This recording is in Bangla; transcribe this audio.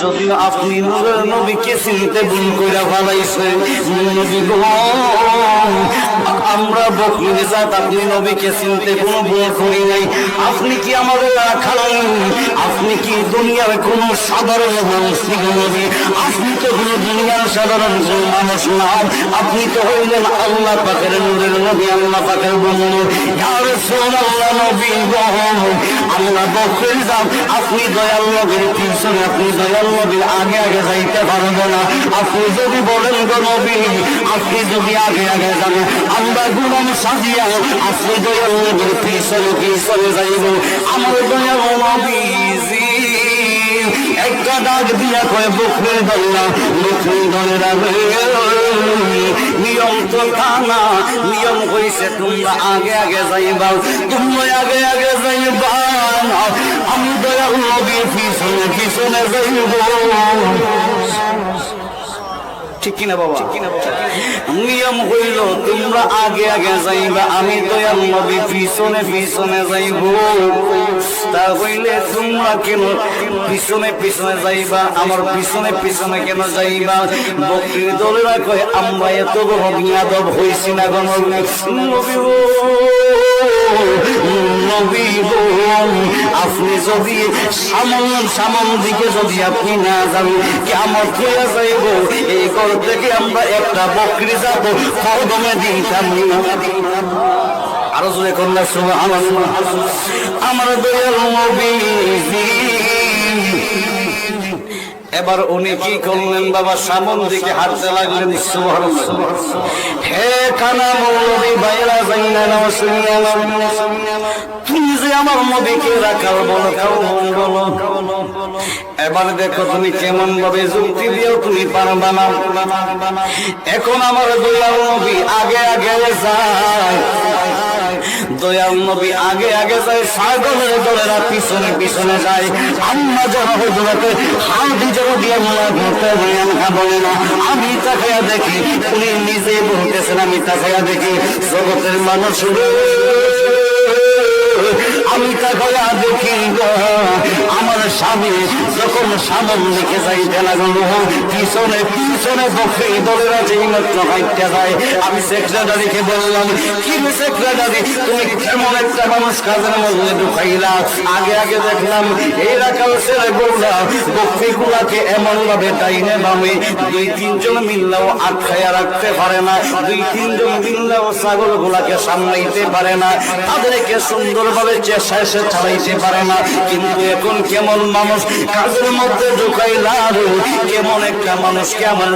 যদিও আপনি নূরের নবীকে চিনতে ভুল করে ফেলাইছেন। নবী গো, আমরা বকরি জাত আপনি নবীকে চিনতে কোনো ভুল করি নাই। আপনি কি আমাদের রাখালেন? আপনি কি দুনিয়ার কোন সাধারণ মানুষ? নবী, আপনি তো কোন দুনিয়ার সাধারণ কোন মানুষ না, আপনি তো হইলেন আল্লাহ পাকের নূরের নবী, আল্লাহ পাকের বন্ধু। ইয়া রাসূলুল্লাহ, নবী গো, আল্লাহ বকরি জাত আপনি দয়াল নবীর পিছনে, আপনি দয়াল নবীর আগে আগে যাইতে পারবেন না। আপনি যদি বলেন গো নবী, আপনি যদি আগে আগে যান, আমরা গুলাম সাজিয়া আপনি দয়াল নবীর পিছনে পিছনে যাইব। আমার দয়াল নবীজি একটা ডাক দিয়া কয়, বকরি দল্লা, বকরি দলেরা নিয়ম তো কানা, নিয়ম হইছে তোমরা আগে আগে যাইবা, তোমরা আগে আগে যাইবা, আমি দয়াল নবীর পিছনে পিছনে যাইব। ঠিক কিনা বাবা? নিয়ম হইল তোমরা আগে আগে যাইবা, আমি দয়াল নবী পিছনে পিছনে যাইব। তা হইলে তোমরা কেন পিছনে পিছনে যাইবা? আমার পিছনে পিছনে কেন যাইবা? বকরি দলেরা কয়, আমরা এত বড় বিয়াদব হইছি না গো নবী, নবী গো, আপনি যদি সামন দিকে যদি আপনি না যান, কিয়ামত হইয়া যাইব, এই ঘর থেকে আমরা একটা বকরি যাব কদমে দিতাম না। আরো জোরে কন্যা সুবহানাল্লাহ। আমার দয়াল নবীজি এবার উনি কি করলেন বাবা? সামন দিকে হাঁটতে লাগলেন। সুবহানাল্লাহ। হে কানা মৌলবী বাইরা যাইনা না শুনিয়া, তুমি যে আমার নবীকে রাখাল বলো, বলো। এবার দেখো তুমি কেমন ভাবে যুক্তি দিও, তুমি পারবা না। এখন আমার দয়াল নবী আগে আগে যায়, দয়াল নবী আগে আগে যায়, ছাগলের দলেরা পিছনে পিছনে যায়। আম্মা যারা হুজুরাতে হাঁটি যারা দিয়ে মোলা ঘুরতে বলে না, আমি তাকাইয়া দেখি, উনি নিজে বলতেছেন, আমি তাকাইয়া দেখি, জগতের মানুষ আমি তাকাইয়া দেখি আমার স্বামী যখন সামন দিকে যাইতে লাগলো, পিছনে পিছনে বকরি দলেরা যেই মাত্র হাইটে যায়, আমি সেক্রেটারিকে বললাম, কি সেক্রেটারি তুমি কেমন একটা মানুষ কাজের মধ্যে ঢুকাইলা? আগে আগে দেখলাম এই রাখাল ছেলে বললা বকরি গুলাকে এমন ভাবে টাইনে বামে দুই তিনজন মিললেও আটকাইয়া রাখতে পারে না, দুই তিনজন মিললেও ছাগল গুলাকে সামলাইতে পারে না, তাদেরকে সুন্দরভাবে চেষ্টায় সে চালাইতে পারে না। কিন্তু এখন কেমন মানুষ কাজের মধ্যে ঢুকাইলা, কেমন একটা মানুষ, কেমন